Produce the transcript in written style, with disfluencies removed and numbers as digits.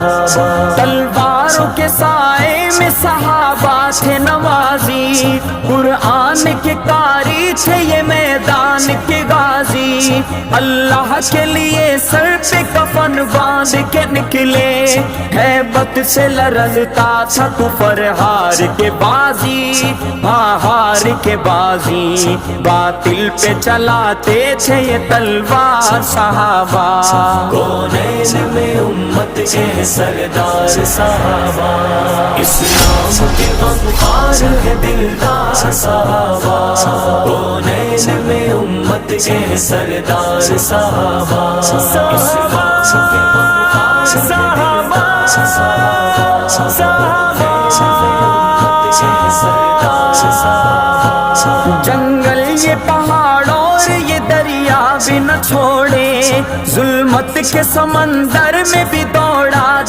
تلواروں کے سائے میں صحابہ تھے نوازی، قرآن کے قاری تھے یہ میدان کے غازی، اللہ کے لیے سر پہ کفن باندھ کے نکلے، ہیبت سے لرزتا تھا کفر ہار کے بازی، ہار کے بازی، باطل پہ چلاتے تھے یہ تلوار صحابہ، کونین میں امت کے سردار صحابہ، اسلام کے غمخوار ہے دلدار صحابہ، کونین میں امت کے سردار صحابہ، اسلام کے غمخوار صحابہ، جنگل یہ پہاڑ اور یہ دریا بھی نہ چھوڑے، ظلمت کے سمندر میں بھی دوڑا